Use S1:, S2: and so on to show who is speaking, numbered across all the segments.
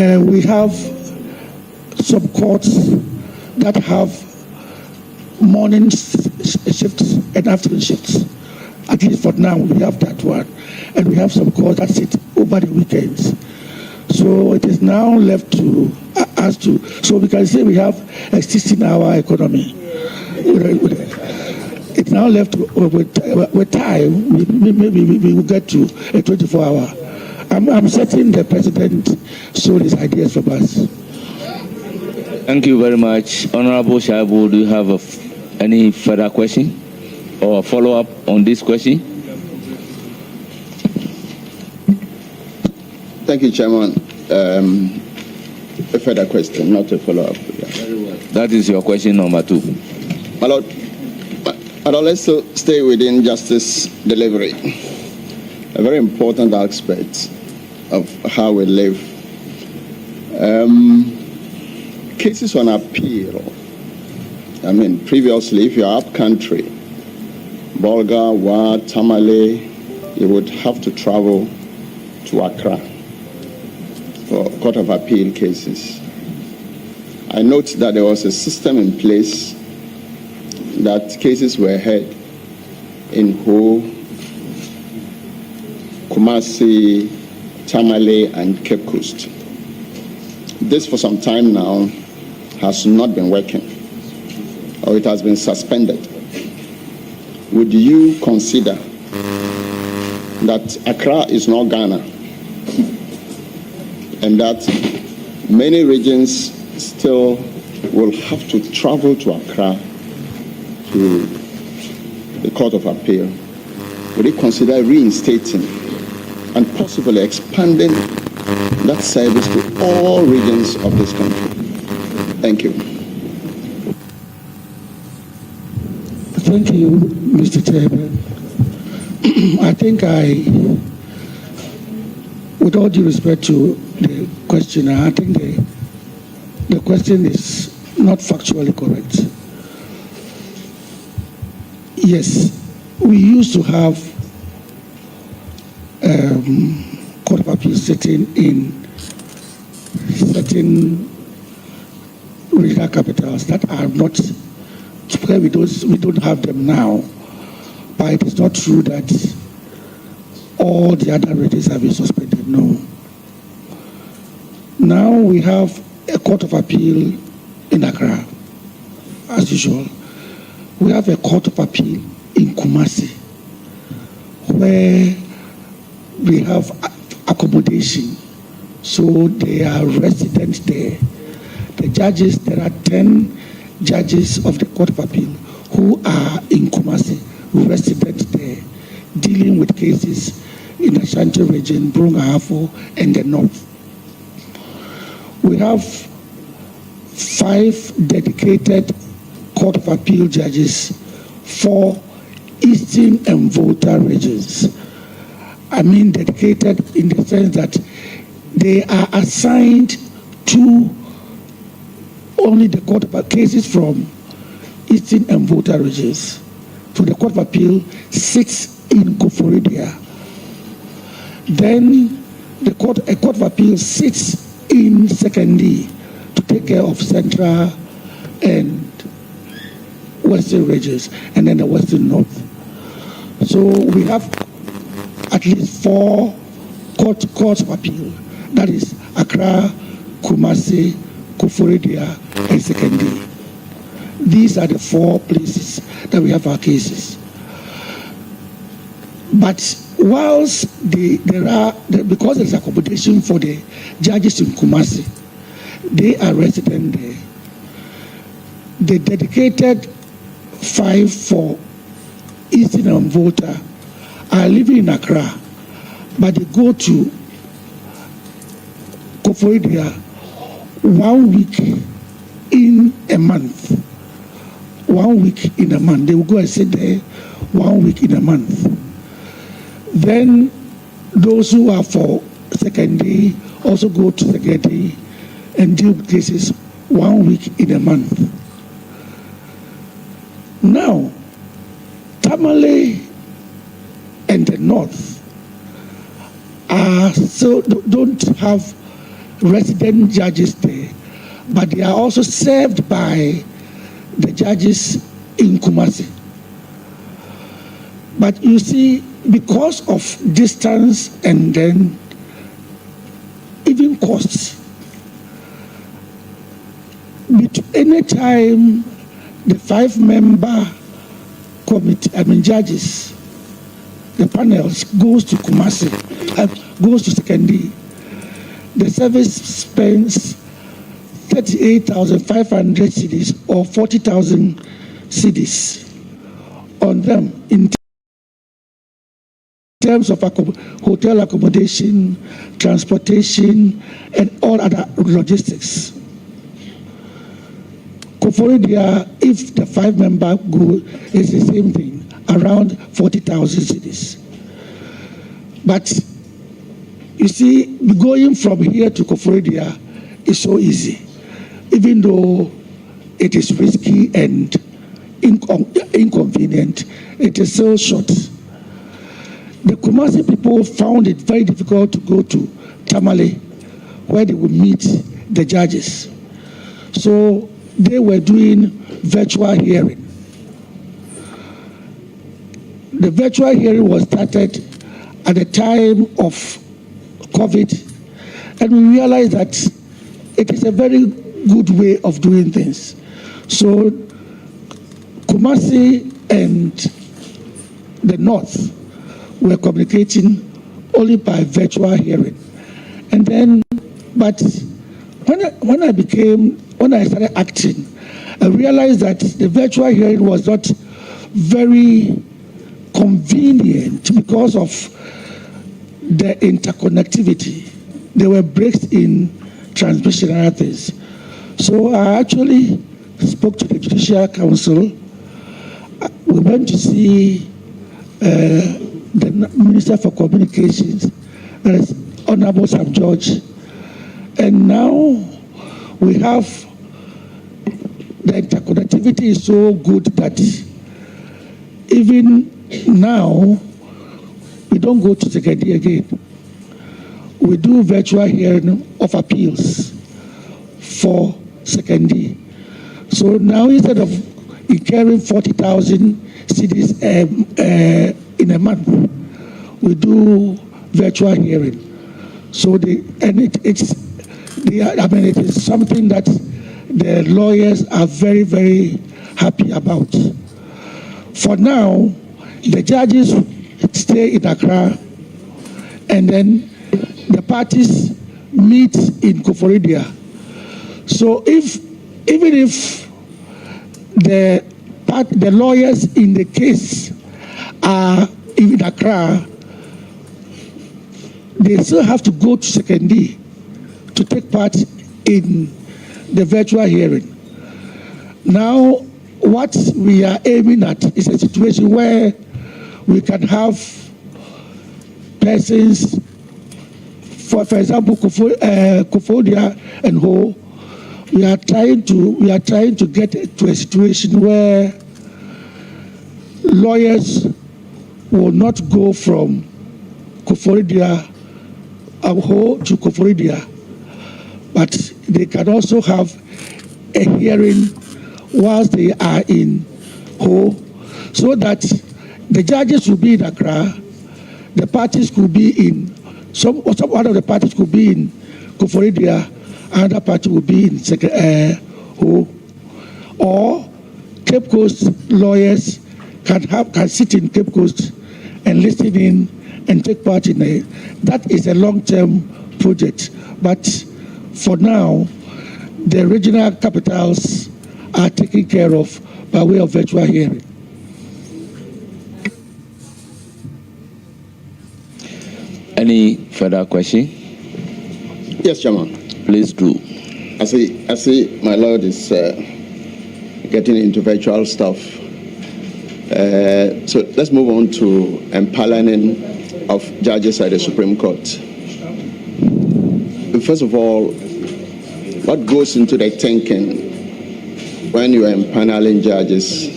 S1: We have some courts that have morning shifts and afternoon shifts. At least for now, we have that one. And we have some courts that sit over the weekends. So it is now left to us to, so we can say we have a 16-hour economy. It's now left with time, maybe we will get to a 24-hour. I'm certain the president saw his ideas from us.
S2: Thank you very much. Honorable Shaibu, do you have any further question or a follow-up on this question?
S3: Thank you, Chairman. A further question, not a follow-up. Yeah.
S2: That is your question number 2.
S3: My Lord, let's stay within justice delivery. A very important aspect of how we live. Cases on appeal. I mean, previously, if you're up country, Bolga, Wa, Tamale, you would have to travel to Accra for Court of Appeal cases. I note that there was a system in place that cases were heard in Ho, Kumasi, Tamale, and Cape Coast. This, for some time now, has not been working, or it has been suspended. Would you consider that Accra is not Ghana, and that many regions still will have to travel to Accra to the Court of Appeal? Would you consider reinstating and possibly expanding that service to all regions of this country? Thank you.
S1: Thank you, Mr. Chairman. I think with all due respect to the questioner, I think the question is not factually correct. Yes, we used to have Court of Appeal sitting in certain regional capitals that are not, where we don't have them now. But it is not true that all the other regions have been suspended. No. Now we have a Court of Appeal in Accra, as usual. We have a Court of Appeal in Kumasi, where we have accommodation, so they are residents there. The judges, there are 10 judges of the Court of Appeal who are in Kumasi, resident there, dealing with cases in the Ashanti region, Brong-Ahafo, and the north. We have 5 dedicated Court of Appeal judges for Eastern and Volta regions. I mean dedicated in the sense that they are assigned to only the Court of cases from Eastern and Volta regions. So the Court of Appeal sits in Koforidia. Then a Court of Appeal sits in Sekondi to take care of Central and Western regions, and then the Western North. So we have at least 4 courts of appeal. That is Accra, Kumasi, Koforidia, and Sekondi. These are the 4 places that we have our cases. But whilst because there's accommodation for the judges in Kumasi, they are resident there. The dedicated 5 for Eastern and Volta are living in Accra, but they go to Koforidia 1 week in a month. 1 week in a month. They will go and sit there 1 week in a month. Then those who are for Sekondi also go to Sekondi and deal with cases 1 week in a month. Now, Tamale and the North are don't have resident judges there, but they are also served by the judges in Kumasi. But you see, because of distance and then even costs, any time the 5-member committee, judges, the panels goes to Kumasi, goes to Sekendi, the service spends 38,500 cedis or 40,000 cedis on them in terms of hotel accommodation, transportation, and all other logistics. Koforidia, if the 5-member go, is the same thing, around 40,000 cedis. But you see, going from here to Koforidia is so easy, even though it is risky and inconvenient, it is so short. The Kumasi people found it very difficult to go to Tamale, where they would meet the judges. So they were doing virtual hearing. The virtual hearing was started at the time of COVID, and we realized that it is a very good way of doing things. So Kumasi and the North were communicating only by virtual hearing. And then, but when I started acting, I realized that the virtual hearing was not very convenient because of the interconnectivity. There were breaks in transmission and other things. So I actually spoke to the Judicial Council. We went to see the Minister for Communications, that is Honorable Sam George. And now we have the interconnectivity is so good that even now we don't go to Sekendi again. We do virtual hearing of appeals for Sekendi. So now instead of incurring 40,000 cedis in a month, we do virtual hearing. So it is something that the lawyers are very, very happy about. For now, the judges stay in Accra, and then the parties meet in Koforidia. So even if the lawyers in the case are in Accra, they still have to go to Sekendi to take part in the virtual hearing. Now, what we are aiming at is a situation where we can have persons, for example, Kofodia and Ho. We are trying to get to a situation where lawyers will not go from Koforidia Ho to Koforidia, but they can also have a hearing whilst they are in Ho, so that the judges will be in Accra, the parties could be in one of the parties could be in Koforidia, another party will be in Ho, or Cape Coast lawyers can sit in Cape Coast and listen in and take part in it. That is a long-term project, but for now, the regional capitals are taken care of by way of virtual hearing.
S2: Any further question?
S3: Yes, Chairman.
S2: Please do.
S3: I see my Lord is getting into virtual stuff. So let's move on to empaneling of judges at the Supreme Court. First of all, what goes into the thinking when you are empaneling judges?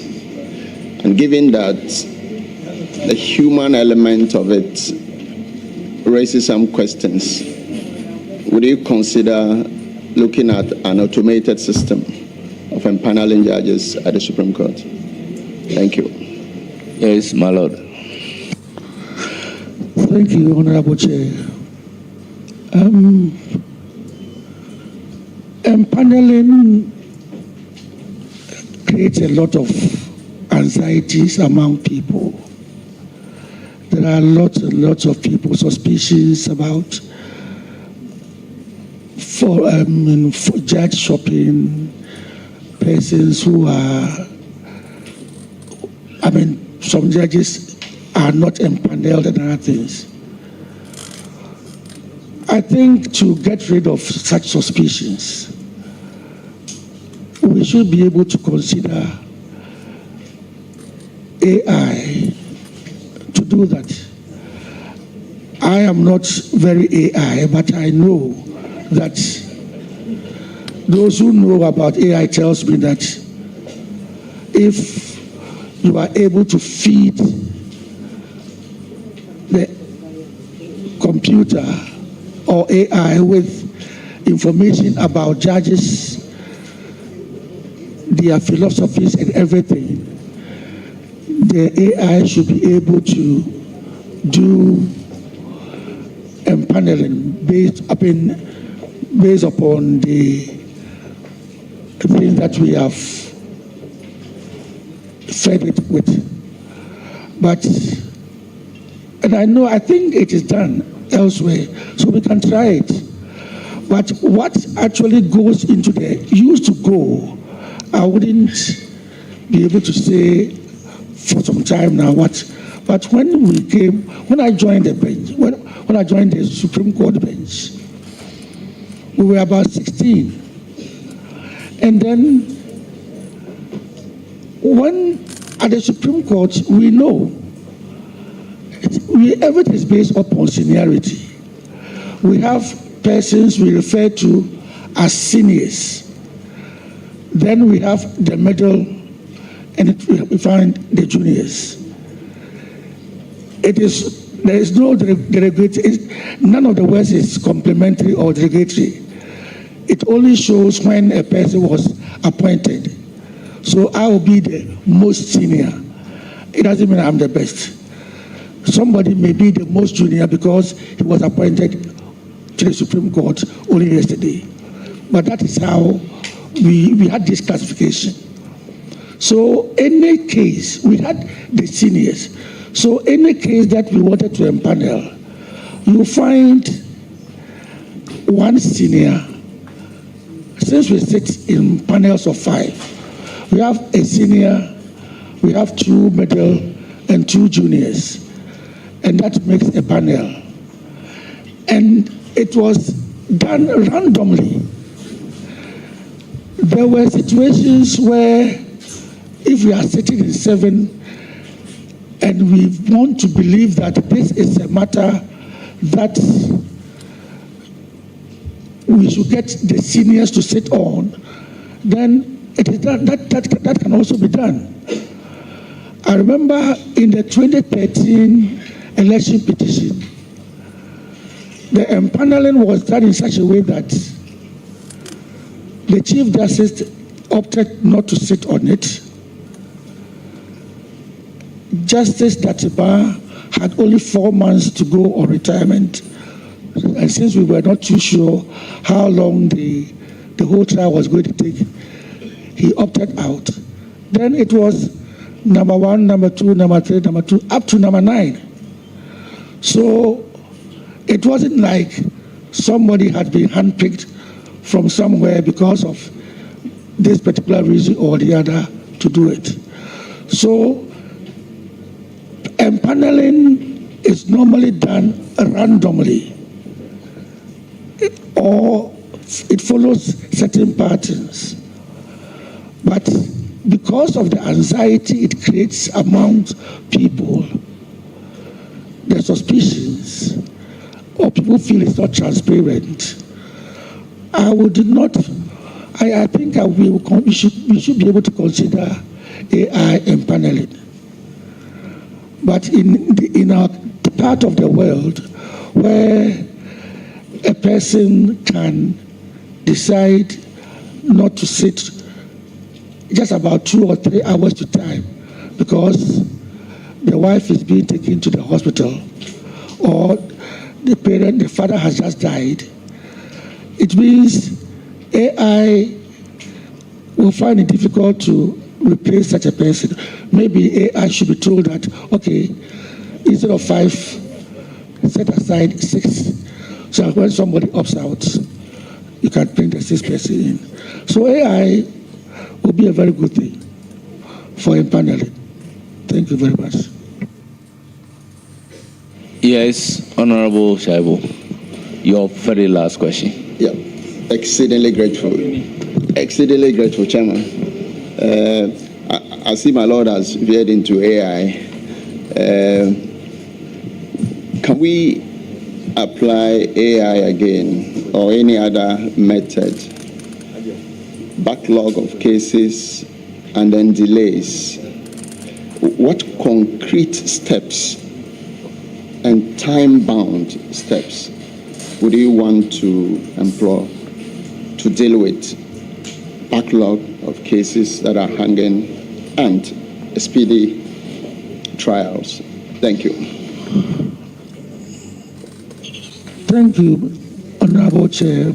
S3: And given that the human element of it raises some questions, would you consider looking at an automated system of empaneling judges at the Supreme Court? Thank you.
S2: Yes, my lord.
S1: Thank you, Honorable Chair. Empaneling creates a lot of anxieties among people. There are lots and lots of people suspicious about for judge shopping, persons who are, some judges are not empaneled and other things. I think to get rid of such suspicions, we should be able to consider AI to do that. I am not very AI, but I know that those who know about AI tells me that if you are able to feed the computer or AI with information about judges, their philosophies and everything, the AI should be able to do empaneling based upon the things that we have fed it with. But, and I think it is done elsewhere, so we can try it. But what actually goes into the used to go, I wouldn't be able to say for some time now what. But when I joined the bench, when I joined the Supreme Court bench, we were about 16. And then when at the Supreme Court, we know everything is based upon seniority. We have persons we refer to as seniors. Then we have the middle, and we find the juniors. There is no derogatory. None of the words is complimentary or derogatory. It only shows when a person was appointed. So I will be the most senior. It doesn't mean I'm the best. Somebody may be the most junior because he was appointed to the Supreme Court only yesterday. But that is how we had this classification. So any case, we had the seniors. So any case that we wanted to empanel, you find one senior. Since we sit in panels of 5, we have a senior, we have 2 middle, and 2 juniors. And that makes a panel. And it was done randomly. There were situations where if we are sitting in 7 and we want to believe that this is a matter that we should get the seniors to sit on, then it is that can also be done. I remember in the 2013 election petition, the empaneling was done in such a way that the Chief Justice opted not to sit on it. Justice Datiba had only 4 months to go on retirement. And since we were not too sure how long the whole trial was going to take, he opted out. Then it was number 1, number 2, number 3, number 2, up to number 9. So it wasn't like somebody had been handpicked from somewhere because of this particular reason or the other to do it. So empaneling is normally done randomly, or it follows certain patterns. But because of the anxiety it creates among people, the suspicions, or people feel it's not transparent, I think we should be able to consider AI empaneling. But in our part of the world where a person can decide not to sit just about 2 or 3 hours to time because the wife is being taken to the hospital or the father has just died, it means AI will find it difficult to replace such a person. Maybe AI should be told that, okay, instead of 5, set aside 6. So when somebody opts out, you can bring the 6th person in. So AI will be a very good thing for empaneling. Thank you very much.
S2: Yes, Honorable Shaibu, your very last question.
S3: Yeah, exceedingly grateful. Exceedingly grateful, Chairman. I see my Lord has veered into AI. Can we apply AI again or any other method? Backlog of cases and then delays. What concrete steps and time-bound steps would you want to employ to deal with backlog of cases that are hanging and speedy trials? Thank you.
S1: Thank you, Honorable Chair.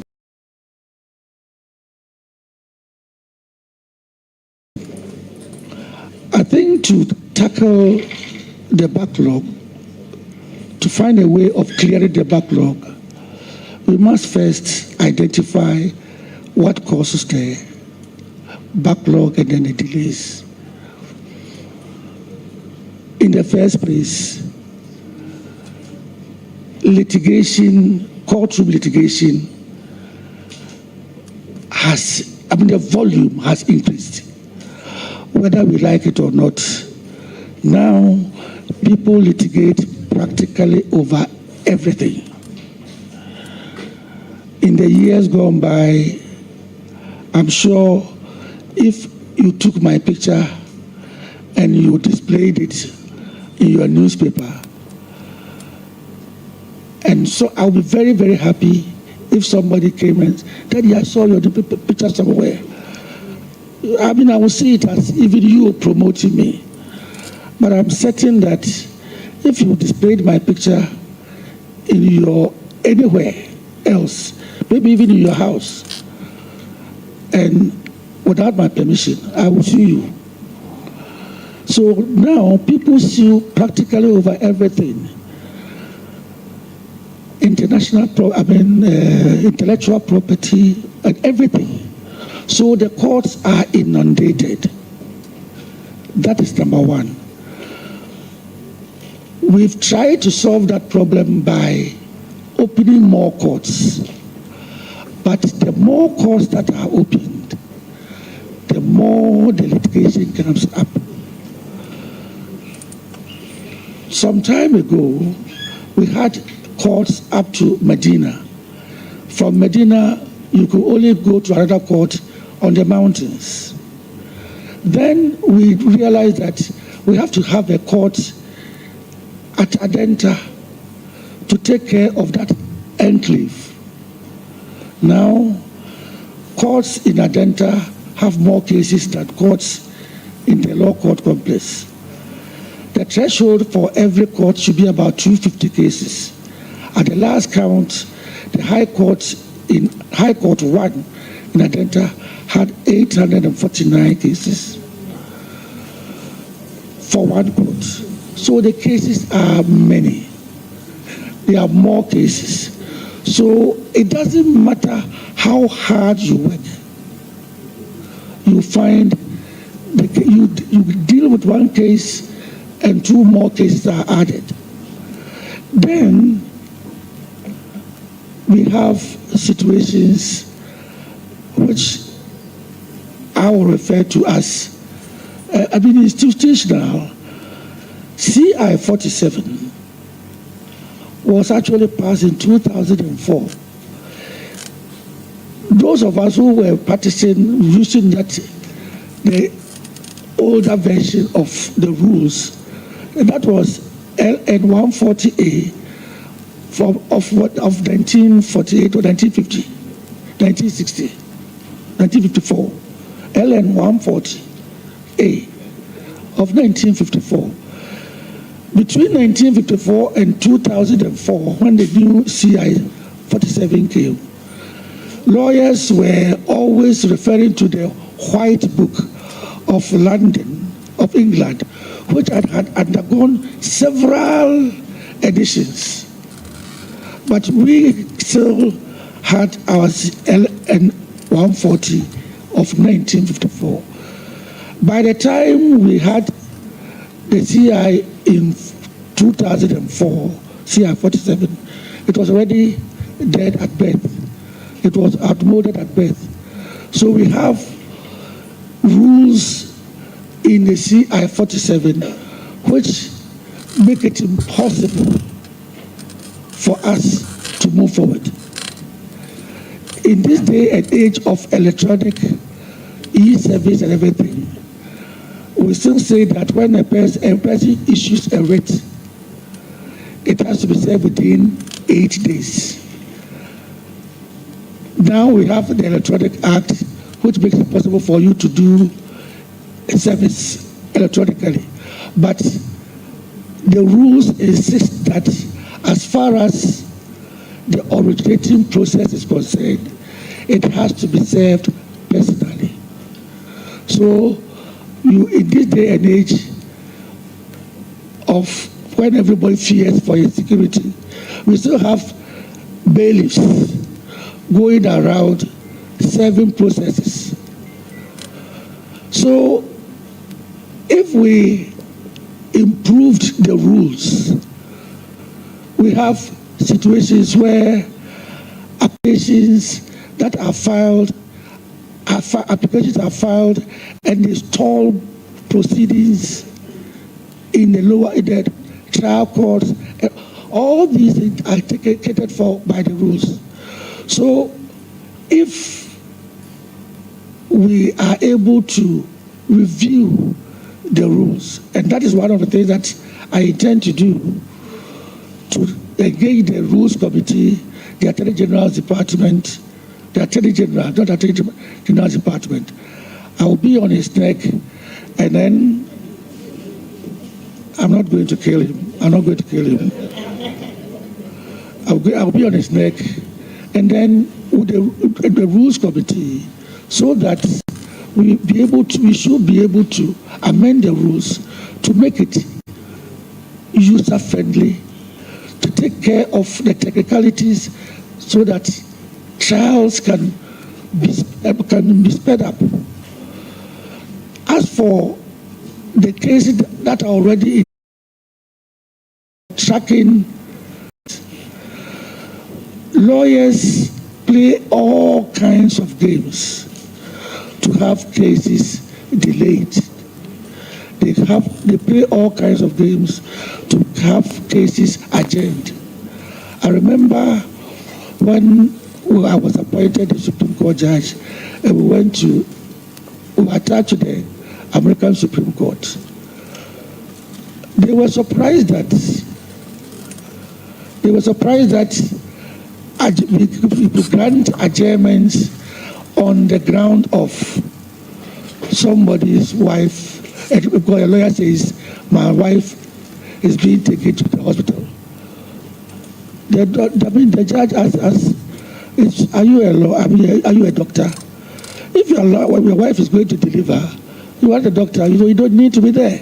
S1: I think to tackle the backlog, to find a way of clearing the backlog, we must first identify what causes the backlog and then the delays. In the first place, litigation, courtroom litigation the volume has increased. Whether we like it or not, now people litigate practically over everything. In the years gone by, I'm sure if you took my picture and you displayed it in your newspaper, and so I'll be very, very happy if somebody came and said, Daddy, I saw your picture somewhere. I mean, I will see it as even you promoting me. But I'm certain that if you displayed my picture in your anywhere else, maybe even in your house, and without my permission, I will sue you. So now people sue practically over everything. Intellectual property and everything. So the courts are inundated. That is number one. We've tried to solve that problem by opening more courts. But the more courts that are opened, the more the litigation comes up. Some time ago, we had courts up to Medina. From Medina, you could only go to another court on the mountains. Then we realized that we have to have a court at Adenta to take care of that enclave. Now, courts in Adenta have more cases than courts in the law court complex. The threshold for every court should be about 250 cases. At the last count, the High Court 1 in Adenta had 849 cases for one court. So the cases are many. There are more cases. So it doesn't matter how hard you work. You find you deal with one case and 2 more cases are added. Then we have situations which I will refer to as institutional. CI 47 was actually passed in 2004. Those of us who were practicing using the older version of the rules, and that was LN 140A of 1948 or 1950, 1960, 1954, LN 140A of 1954. Between 1954 and 2004, when the new CI 47 came, lawyers were always referring to the White Book of London, of England, which had undergone several editions. But we still had our LN 140 of 1954. By the time we had the CI in 2004, CI 47, it was already dead at birth. It was outmoded at birth. So we have rules in the CI 47 which make it impossible for us to move forward. In this day and age of electronic e-service and everything, we still say that when a person issues a writ, it has to be served within 8 days. Now we have the Electronic Act, which makes it possible for you to do a service electronically. But the rules insist that as far as the originating process is concerned, it has to be served personally. So in this day and age of when everybody fears for his security, we still have bailiffs going around serving processes. So if we improved the rules, we have situations where applications that are filed, applications are filed and they stall proceedings in the trial courts. All these things are catered for by the rules. So if we are able to review the rules, and that is one of the things that I intend to do, to engage the Rules Committee, the Attorney General's Department, the Attorney General, not the Attorney General's Department. I will be on his neck, and then I'm not going to kill him. I'm not going to kill him. I'll be on his neck, and then with the Rules Committee, so that we should be able to amend the rules to make it user-friendly, to take care of the technicalities so that trials can be sped up. As for the cases that are already tracking, lawyers play all kinds of games to have cases delayed. They play all kinds of games to have cases adjourned. I remember when I was appointed a Supreme Court judge, and we were attached to the American Supreme Court. They were surprised that we grant adjournments on the ground of somebody's wife. And because a lawyer says, my wife is being taken to the hospital. The judge asks us, are you a doctor? If when your wife is going to deliver, you are the doctor, you don't need to be there.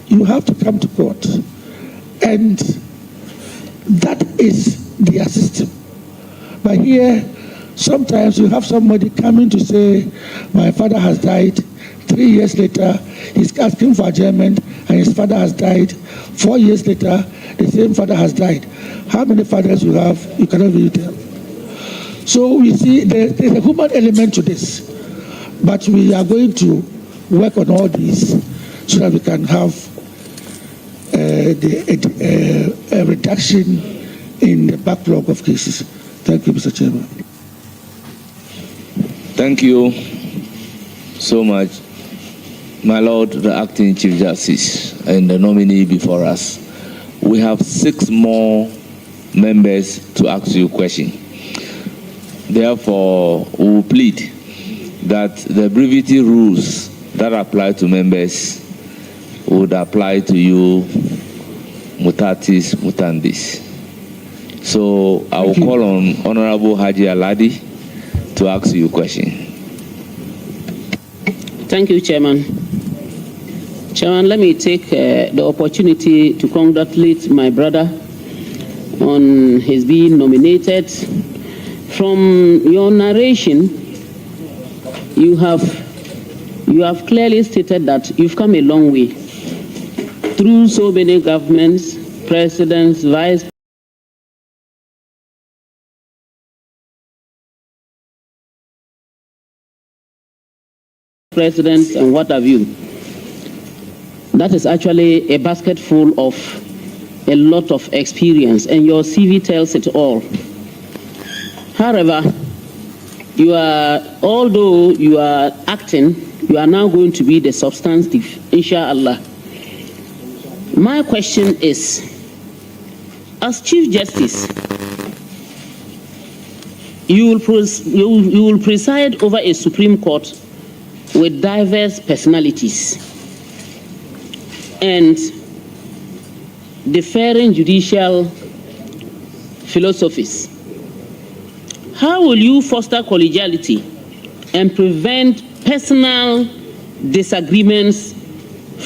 S1: You have to come to court. And that is their system. But here, sometimes you have somebody coming to say, my father has died. 3 years later, he's asking for adjournment, and his father has died. 4 years later, the same father has died. How many fathers you have, you cannot really tell. So we see there's a human element to this. But we are going to work on all these so that we can have a reduction in the backlog of cases. Thank you, Mr. Chairman.
S2: Thank you so much, my Lord, the Acting Chief Justice and the nominee before us. We have 6 more members to ask you questions. Therefore, we will plead that the brevity rules that apply to members would apply to you, mutatis mutandis. So I will call on Honorable Haji Aladi to ask you a question.
S4: Thank you, Chairman. Chairman, let me take the opportunity to congratulate my brother on his being nominated. From your narration, you have clearly stated that you've come a long way through so many governments, presidents, vice presidents, and what have you. That is actually a basket full of a lot of experience, and your CV tells it all. However, although you are acting, you are now going to be the substantive, inshallah. My question is, as Chief Justice, you will preside over a Supreme Court with diverse personalities and differing judicial philosophies. How will you foster collegiality and prevent personal disagreements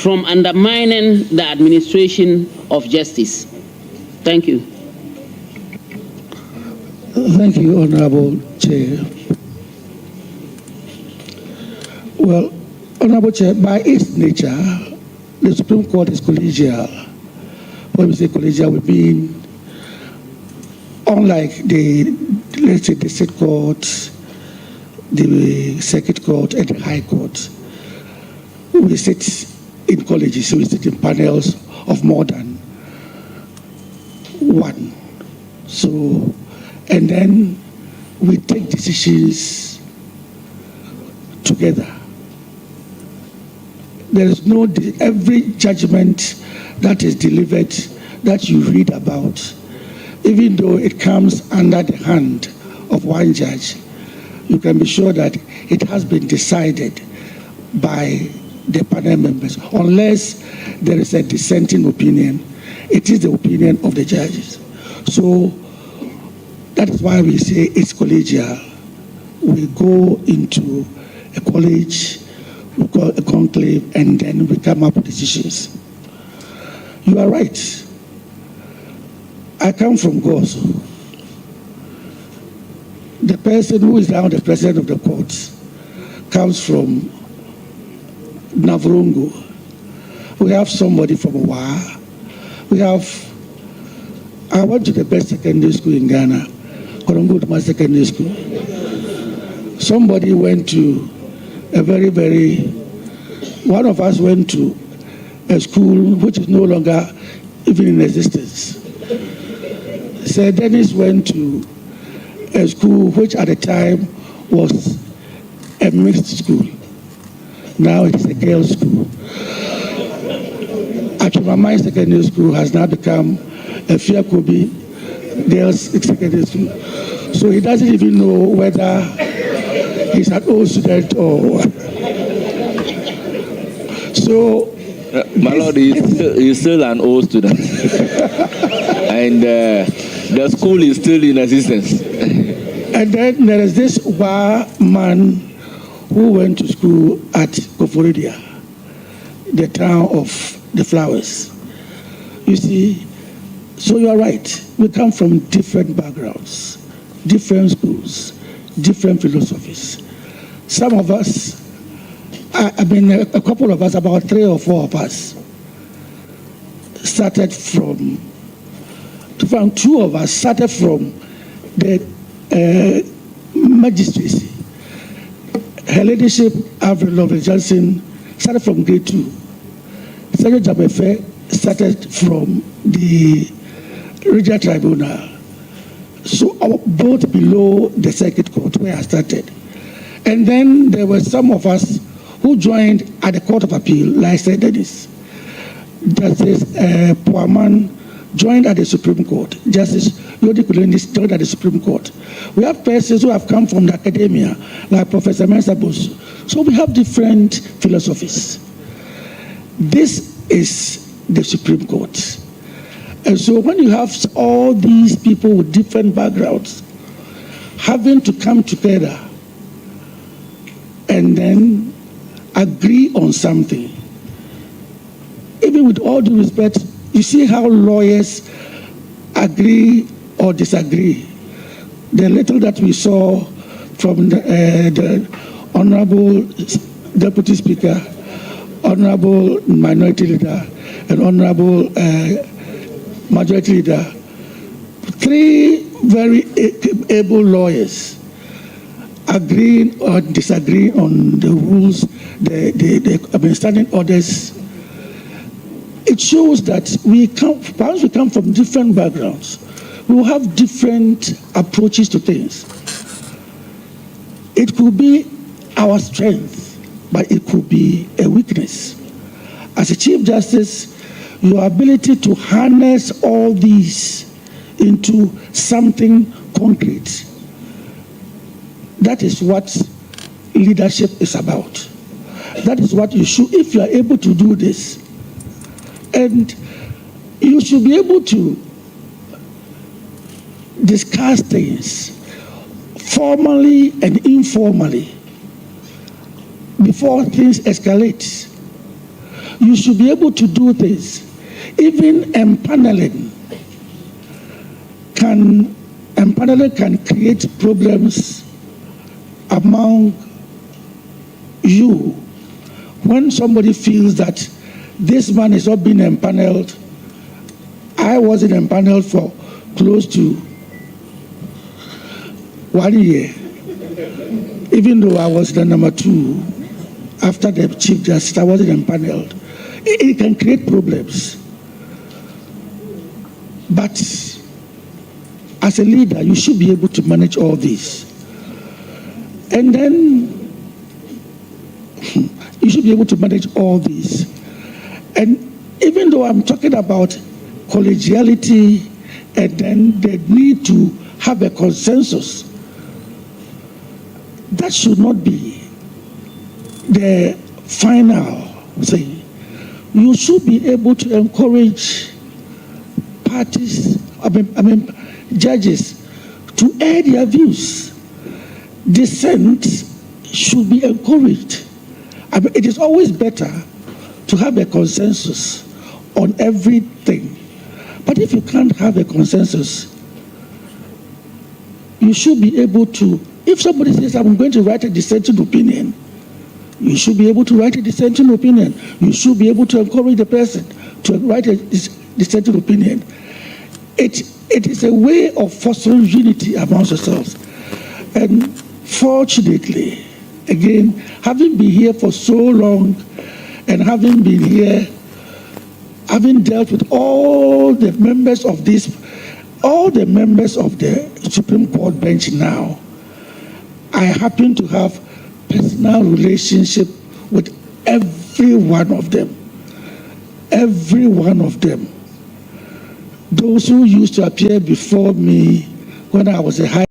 S4: from undermining the administration of justice? Thank you.
S1: Thank you, Honorable Chair. Well, Honorable Chair, by its nature, the Supreme Court is collegial. When we say collegial, we mean unlike let's say the State Court, the Circuit Court, and the High Court, we sit in colleges, we sit in panels of more than one. So, and then we take decisions together. There is no, every judgment that is delivered that you read about, even though it comes under the hand of one judge, you can be sure that it has been decided by the panel members. Unless there is a dissenting opinion, it is the opinion of the judges. So that is why we say it's collegial. We go into a college, we call a conclave, and then we come up with decisions. You are right. I come from Gozo. The person who is now the president of the court comes from Navrongo. We have somebody from Wa. I went to the best secondary school in Ghana, Koronguduma Secondary School. Somebody went to one of us went to a school which is no longer even in existence. Sir Dennis went to a school which at the time was a mixed school. Now it's a girls' school. Achumamai Secondary School has now become a Fiakobi girls' secondary school. So he doesn't even know whether he's an old student or... So...
S2: my Lord, he's still an old student. And the school is still in existence.
S1: And then there is this Wa man who went to school at Koforidia, the town of the flowers. You see, so you are right. We come from different backgrounds, different schools, different philosophies. Some of us, a couple of us, about 3 or 4 of us, started from 2 of us started from the magistracy. Her Ladyship, Avril Lovely Johnson, started from grade 2. Sergio Jabefe started from the Regional Tribunal. So both below the Circuit Court where I started. And then there were some of us who joined at the Court of Appeal, like Sir Dennis. Justice Puaman joined at the Supreme Court. Justice Lodi Kulendi joined at the Supreme Court. We have persons who have come from the academia, like Professor Mensa Bosu. So we have different philosophies. This is the Supreme Court. And so when you have all these people with different backgrounds having to come together and then agree on something, even with all due respect, you see how lawyers agree or disagree. The little that we saw from the Honorable Deputy Speaker, Honorable Minority Leader, and Honorable Majority Leader, three very able lawyers agreeing or disagreeing on the rules, the standing orders. It shows that once we come from different backgrounds, we will have different approaches to things. It could be our strength, but it could be a weakness. As a Chief Justice, your ability to harness all these into something concrete, that is what leadership is about. That is what you should, if you are able to do this. And you should be able to discuss things formally and informally before things escalate. You should be able to do things. Even empaneling can create problems among you when somebody feels that this man is not being empaneled. I wasn't empaneled for close to 1 year, even though I was the number 2 after the Chief Justice. I wasn't empaneled. It can create problems. But as a leader, you should be able to manage all this. And then you should be able to manage all this. And even though I'm talking about collegiality and then the need to have a consensus, that should not be the final thing. You should be able to encourage parties, judges, to air their views. Dissent should be encouraged. It is always better to have a consensus on everything. But if you can't have a consensus, you should be able to, if somebody says, I'm going to write a dissenting opinion, you should be able to write a dissenting opinion. You should be able to encourage the person to write a dissenting opinion. It is a way of fostering unity amongst yourselves. And fortunately, again, having been here for so long and having been here, having dealt with all the members of the Supreme Court bench now, I happen to have personal relationship with every one of them. Every one of them. Those who used to appear before me when I was a High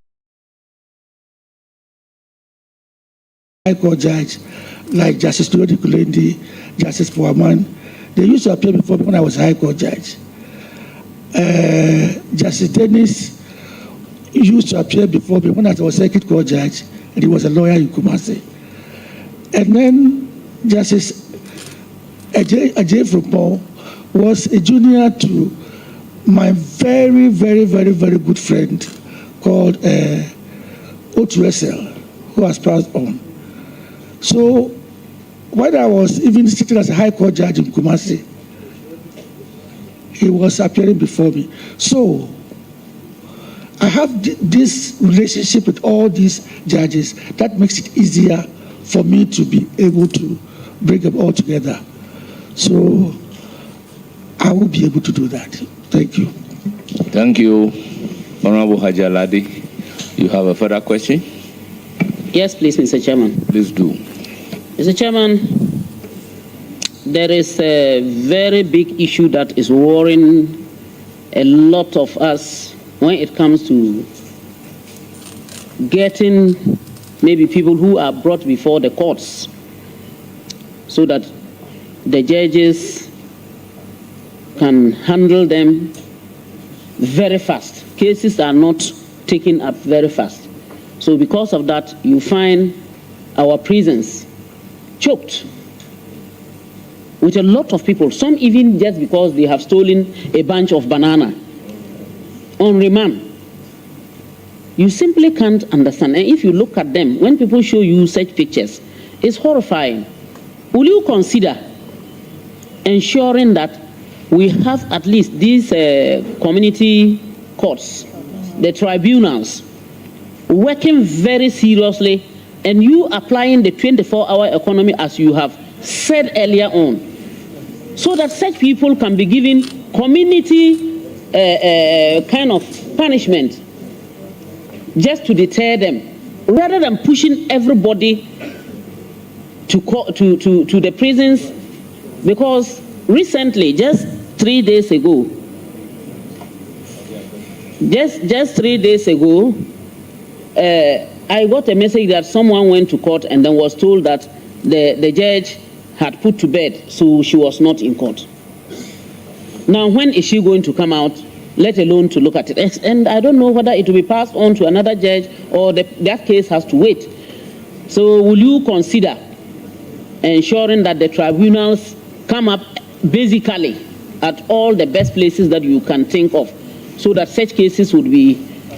S1: Court judge, like Justice Lodi Kulendi, Justice Puaman, they used to appear before me when I was a High Court judge. Justice Dennis used to appear before me when I was a Circuit Court judge, and he was a lawyer in Kumasi. And then Justice Ajay Frupong was a junior to my very, very, very, very good friend called O2SL, who has passed on. So when I was even sitting as a High Court judge in Kumasi, he was appearing before me. So I have this relationship with all these judges that makes it easier for me to be able to bring them all together. So I will be able to do that. Thank you.
S2: Thank you, Honorable Hajaladi. You have a further question?
S4: Yes, please, Mr. Chairman.
S2: Please do.
S4: Mr. Chairman, there is a very big issue that is worrying a lot of us when it comes to getting maybe people who are brought before the courts so that the judges can handle them very fast. Cases are not taken up very fast. So because of that, you find our prisons choked with a lot of people, some even just because they have stolen a bunch of banana on remand. You simply can't understand. And if you look at them, when people show you such pictures, it's horrifying. Will you consider ensuring that we have at least these community courts, the tribunals, working very seriously, and you applying the 24-hour economy as you have said earlier on, so that such people can be given community kind of punishment just to deter them, rather than pushing everybody to the prisons. Because recently, just 3 days ago, I got a message that someone went to court and then was told that the judge had put to bed, so she was not in court. Now, when is she going to come out, let alone to look at it? And I don't know whether it will be passed on to another judge or that case has to wait. So will you consider ensuring that the tribunals come up basically at all the best places that you can think of, so that such cases would be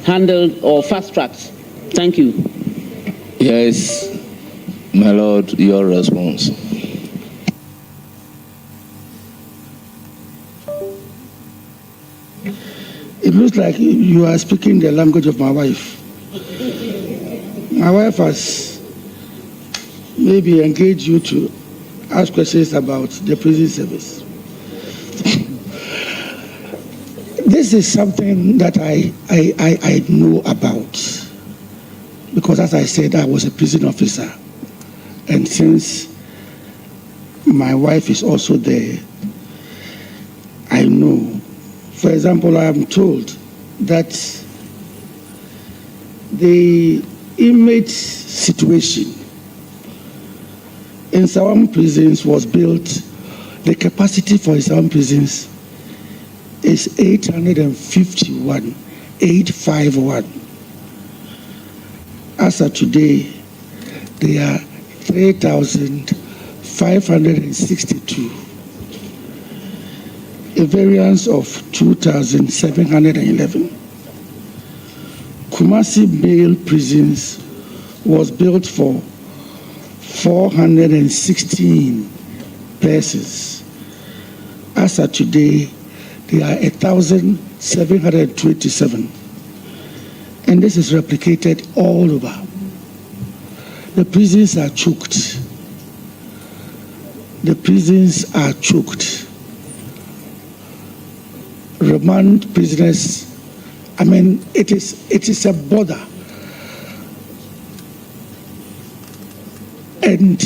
S4: handled or fast-tracked? Thank you.
S2: Yes, my Lord, your response.
S1: It looks like you are speaking the language of my wife. My wife has maybe engaged you to ask questions about the prison service. This is something that I know about, because as I said, I was a prison officer. And since my wife is also there, I know. For example, I am told that the inmate situation in some prisons was built, the capacity for some prisons is 851. As of today, there are 3,562. A variance of 2,711. Kumasi male prisons was built for 416 persons. As of today, there are 1,727. And this is replicated all over. The prisons are choked. The prisons are choked. Remand prisoners, I mean, it is a bother. And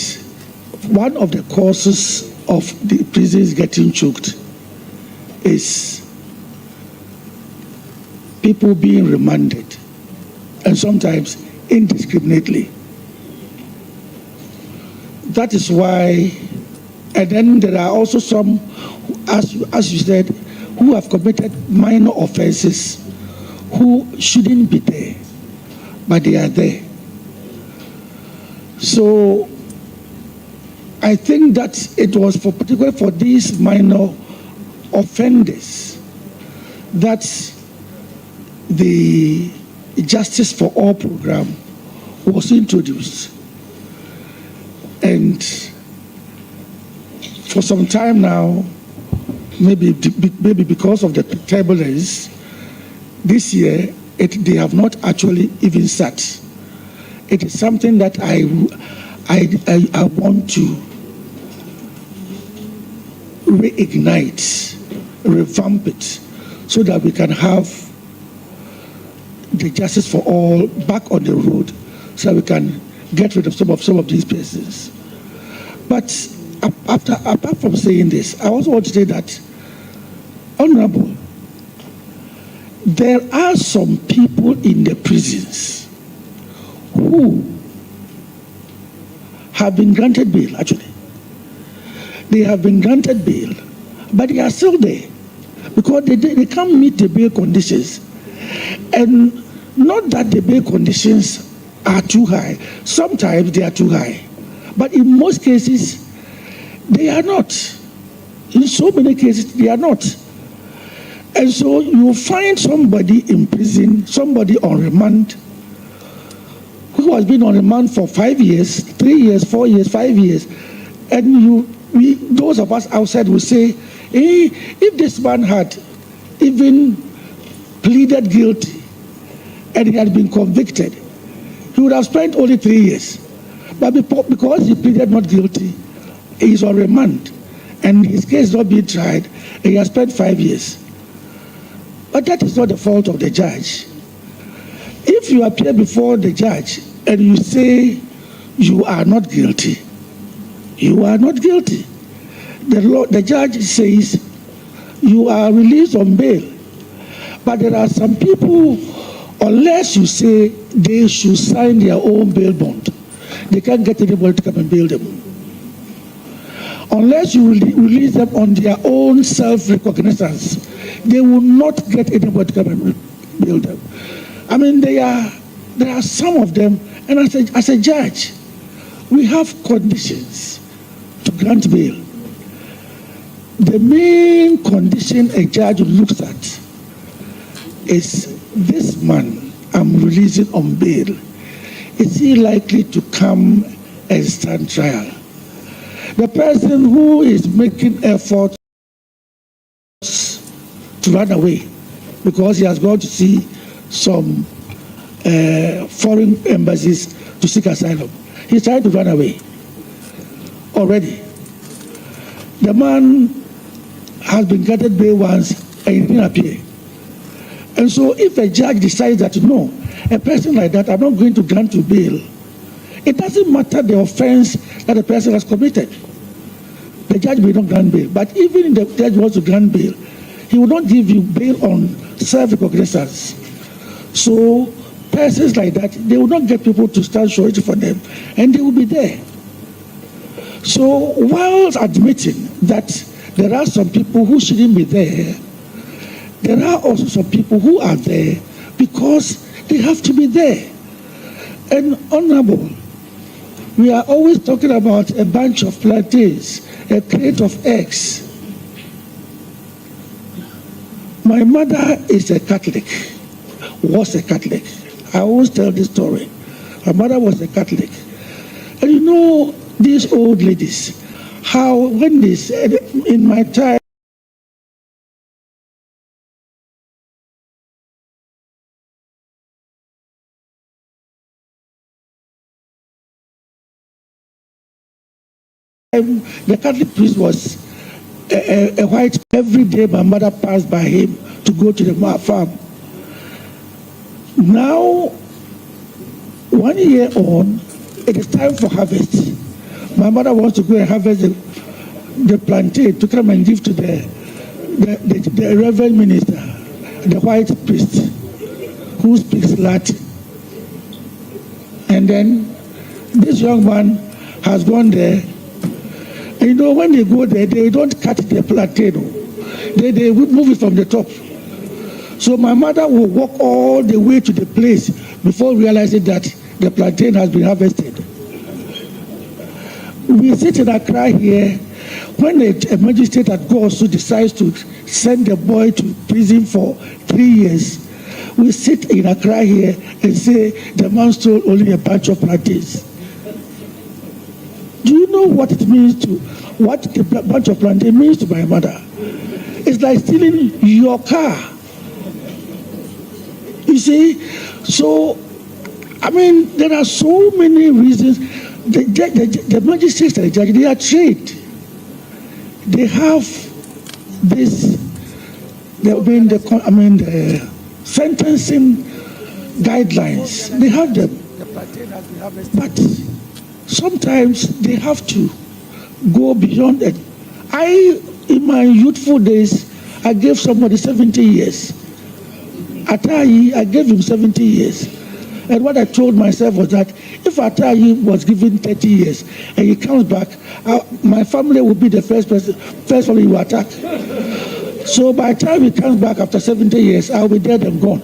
S1: one of the causes of the prisons getting choked is people being remanded, and sometimes indiscriminately. That is why, and then there are also some, as you said, who have committed minor offenses, who shouldn't be there, but they are there. So I think that it was particularly for these minor offenders that the Justice for All program was introduced. And for some time now, maybe because of the turbulence, this year they have not actually even sat. It is something that I want to reignite, revamp it, so that we can have the Justice for All back on the road, so we can get rid of some of these persons. But apart from saying this, I also want to say that, Honorable, there are some people in the prisons who have been granted bail, actually. They have been granted bail, but they are still there because they can't meet the bail conditions. And not that the bail conditions are too high. Sometimes they are too high. But in most cases, they are not. In so many cases, they are not. And so you find somebody in prison, somebody on remand, who has been on remand for 5 years, 3 years, 4 years, 5 years, and those of us outside will say, hey, if this man had even pleaded guilty and he had been convicted, he would have spent only 3 years. But because he pleaded not guilty, he is on remand, and his case is not being tried, and he has spent 5 years. But that is not the fault of the judge. If you appear before the judge and you say you are not guilty, you are not guilty. The judge says you are released on bail. But there are some people, unless you say they should sign their own bail bond, they can't get anybody to come and bail them. Unless you release them on their own self-recognizance, they will not get anybody to come and bail them. I mean, there are some of them, and as a judge, we have conditions to grant bail. The main condition a judge looks at is, this man I'm releasing on bail, is he likely to come and stand trial? The person who is making efforts to run away because he has gone to see some foreign embassies to seek asylum, he's trying to run away already. The man has been granted bail once and he didn't appear. And so if a judge decides that, no, a person like that, I'm not going to grant you bail, it doesn't matter the offense that the person has committed. The judge may not grant bail. But even if the judge wants to grant bail, he will not give you bail on self-recognizance. So persons like that, they will not get people to stand surety for them, and they will be there. So while admitting that there are some people who shouldn't be there, there are also some people who are there because they have to be there. And honorable, we are always talking about a bunch of plantains, a crate of eggs. My mother is a Catholic, was a Catholic. I always tell this story. My mother was a Catholic. And you know, these old ladies, how when they said, in my time, the Catholic priest was a white. Every day my mother passed by him to go to the farm. Now, 1 year on, it is time for harvest. My mother wants to go and harvest the plantain to come and give to the reverend minister, the white priest, who speaks Latin. And then this young man has gone there. And you know, when they go there, they don't cut the plantain. They move it from the top. So my mother will walk all the way to the place before realizing that the plantain has been harvested. We sit in Accra here. When a magistrate at Gosu decides to send the boy to prison for 3 years, we sit in Accra here and say the man stole only a bunch of plantains. Do you know what it means what a bunch of plantain means to my mother? It's like stealing your car. You see? So, I mean, there are so many reasons. The magistrates and the judge, they are trained. They have this, the sentencing guidelines. They have them. But sometimes they have to go beyond it. In my youthful days, I gave somebody 70 years. Atayi, I gave him 70 years. And what I told myself was that if Atayi was given 30 years and he comes back, my family will be the first family he will attack. So by the time he comes back after 70 years, I'll be dead and gone.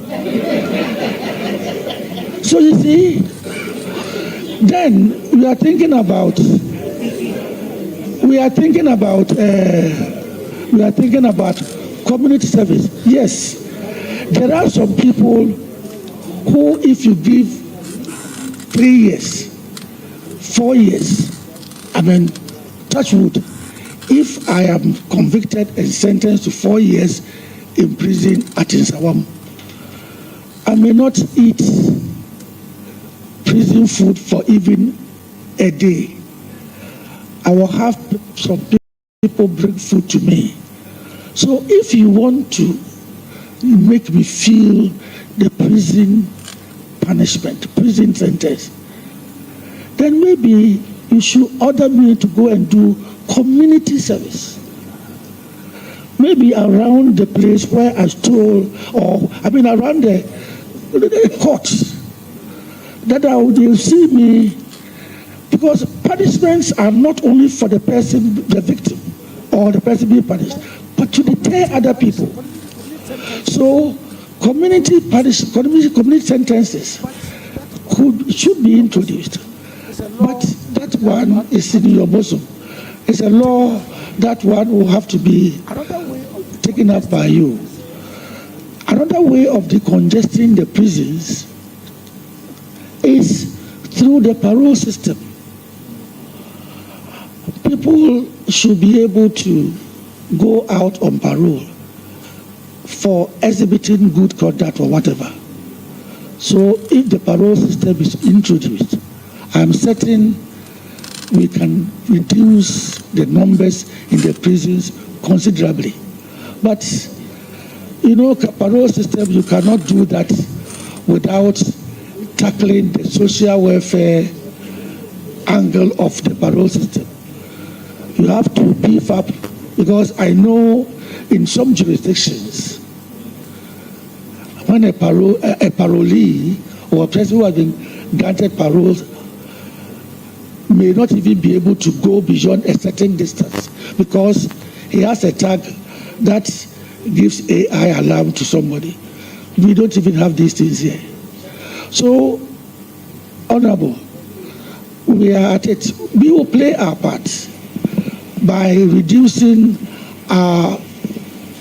S1: So you see, then we are thinking about community service. Yes, there are some people who, if you give 3 years, 4 years, touch wood, if I am convicted and sentenced to 4 years in prison at Insawam, I may not eat prison food for even a day. I will have some people bring food to me. So if you want to make me feel the prison punishment, prison sentence, then maybe you should order me to go and do community service. Maybe around the place where I stole, or around the courts, that they'll see me, because punishments are not only for the person, the victim, or the person being punished, but to deter other people. So community sentences should be introduced, but that one is in your bosom. It's a law. That one will have to be taken up by you. Another way of decongesting the prisons is through the parole system. People should be able to go out on parole for exhibiting good conduct or whatever. So if the parole system is introduced, I'm certain we can reduce the numbers in the prisons considerably. But, parole system, you cannot do that without tackling the social welfare angle of the parole system. You have to beef up, because I know in some jurisdictions, when a parolee or a person who has been granted parole may not even be able to go beyond a certain distance because he has a tag that gives AI alarm to somebody. We don't even have these things here. So, Honorable, we are at it. We will play our part by reducing our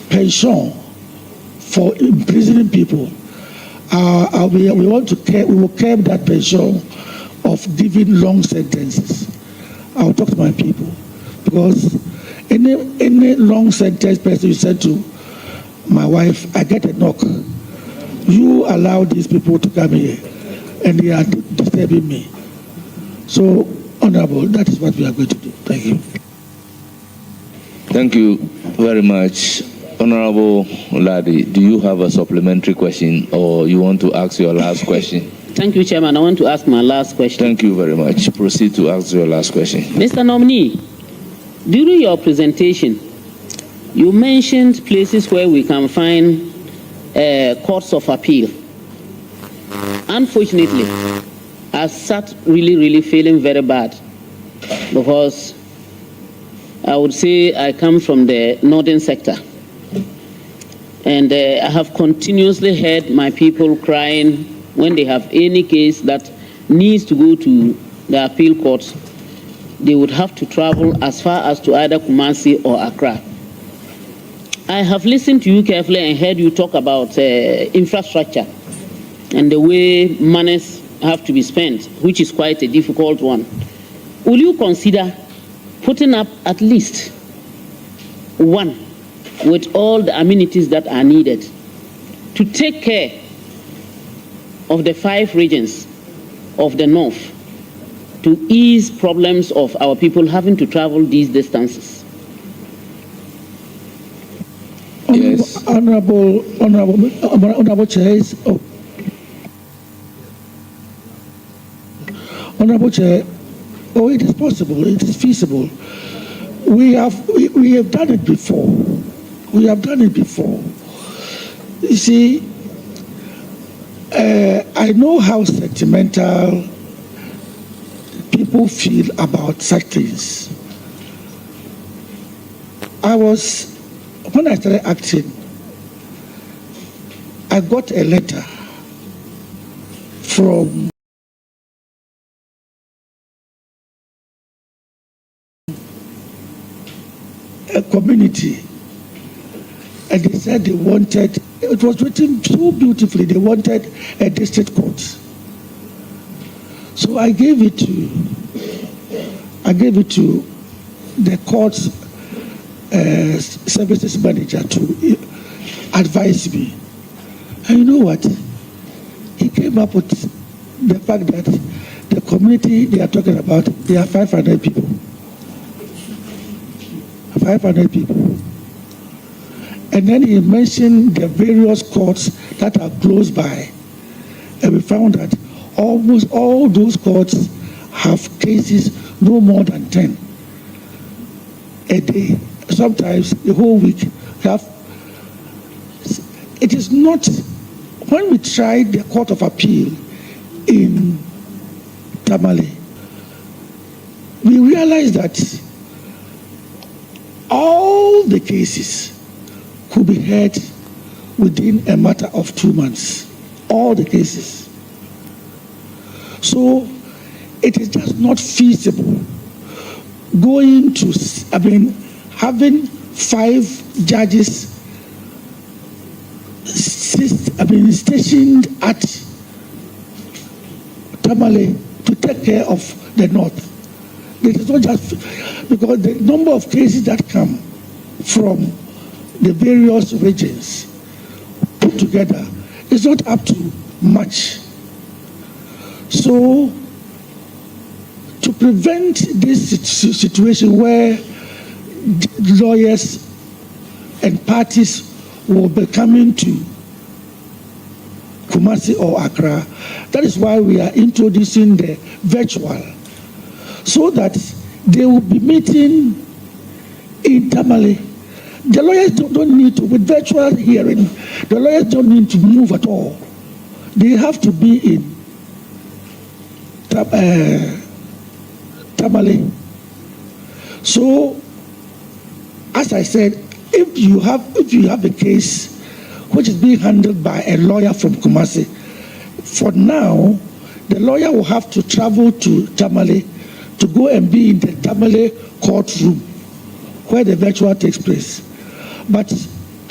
S1: pension for imprisoning people. We will curb that pension of giving long sentences. I'll talk to my people, because any long sentence person you send to my wife, I get a knock. You allow these people to come here, and they are disturbing me. So, Honorable, that is what we are going to do. Thank you.
S2: Thank you very much. Honorable Ladi, do you have a supplementary question, or you want to ask your last question?
S4: Thank you, Chairman. I want to ask my last question.
S2: Thank you very much. Proceed to ask your last question.
S4: Mr. Nominee, during your presentation, you mentioned places where we can find courts of appeal. Unfortunately, I sat really feeling very bad, because I would say I come from the northern sector. And I have continuously heard my people crying when they have any case that needs to go to the appeal courts. They would have to travel as far as to either Kumasi or Accra. I have listened to you carefully and heard you talk about infrastructure and the way monies have to be spent, which is quite a difficult one. Will you consider putting up at least one with all the amenities that are needed to take care of the 5 regions of the north, to ease problems of our people having to travel these distances?
S2: Yes.
S1: Honorable Chair, Honorable Chair, it is possible, it is feasible. We have done it before. We have done it before. You see, I know how sentimental people feel about such things. When I started acting, I got a letter from a community, and they said they wanted, it was written so beautifully, they wanted a district court. So I gave it to the court's services manager to advise me. And you know what? He came up with the fact that the community they are talking about, they are 500 people. 500 people. And then he mentioned the various courts that are close by. And we found that almost all those courts have cases no more than 10 a day. Sometimes the whole week. It is not, when we tried the Court of Appeal in Tamale, we realized that all the cases could be heard within a matter of 2 months. All the cases. So it is just not feasible having 5 judges stationed at Tamale to take care of the north. It is not just because the number of cases that come from the various regions put together is not up to much. So to prevent this situation where lawyers and parties will be coming to Kumasi or Accra, that is why we are introducing the virtual, so that they will be meeting in Tamale. The lawyers don't need to, with virtual hearing, the lawyers don't need to move at all. They have to be in Tamale. So, as I said, if you have a case which is being handled by a lawyer from Kumasi, for now, the lawyer will have to travel to Tamale to go and be in the Tamale courtroom where the virtual takes place. But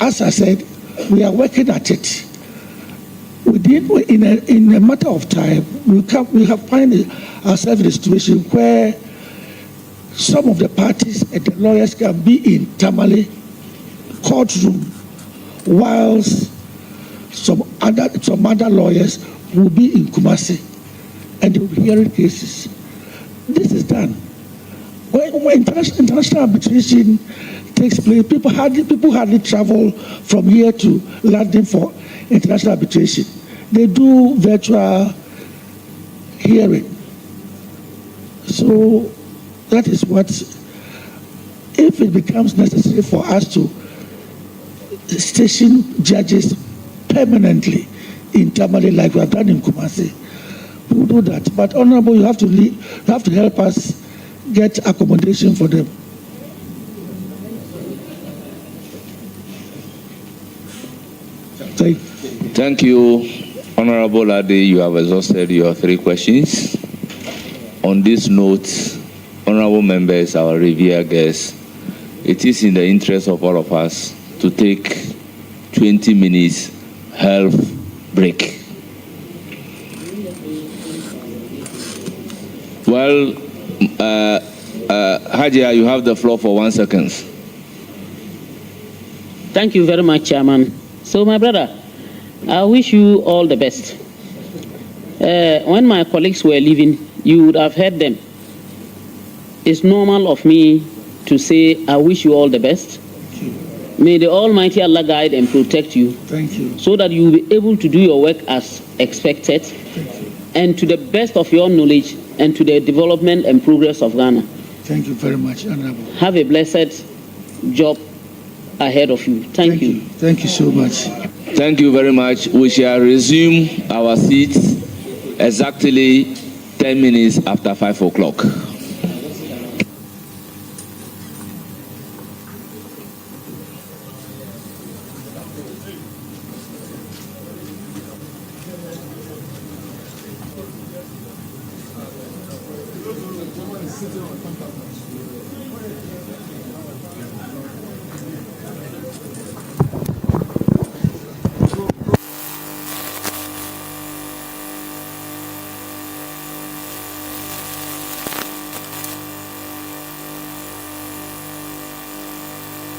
S1: as I said, we are working at it. In a matter of time, we have find ourselves in a situation where some of the parties and the lawyers can be in Tamale courtroom, whilst some other lawyers will be in Kumasi and they will be hearing cases. This is done. When international arbitration takes place, people hardly travel from here to London for international arbitration. They do virtual hearing. So that is what, if it becomes necessary for us to station judges permanently in Tamale like we have done in Kumasi, we will do that. But Honorable, you have to help us get accommodation for them.
S2: Thank you, Honorable Ade. You have exhausted your 3 questions. On this note, honorable members, our revered guests, it is in the interest of all of us to take 20 minutes health break. Well, Hajia, you have the floor for 1 second.
S4: Thank you very much, Chairman. So, my brother, I wish you all the best. When my colleagues were leaving, you would have heard them. It's normal of me to say, I wish you all the best. May the Almighty Allah guide and protect you.
S1: Thank you.
S4: So that you will be able to do your work as expected.
S1: Thank you.
S4: And to the best of your knowledge and to the development and progress of Ghana.
S1: Thank you very much, Honorable.
S4: Have a blessed job ahead of you. Thank you.
S1: Thank you so much.
S2: Thank you very much. We shall resume our seats exactly 10 minutes after 5 o'clock.
S5: Sitting on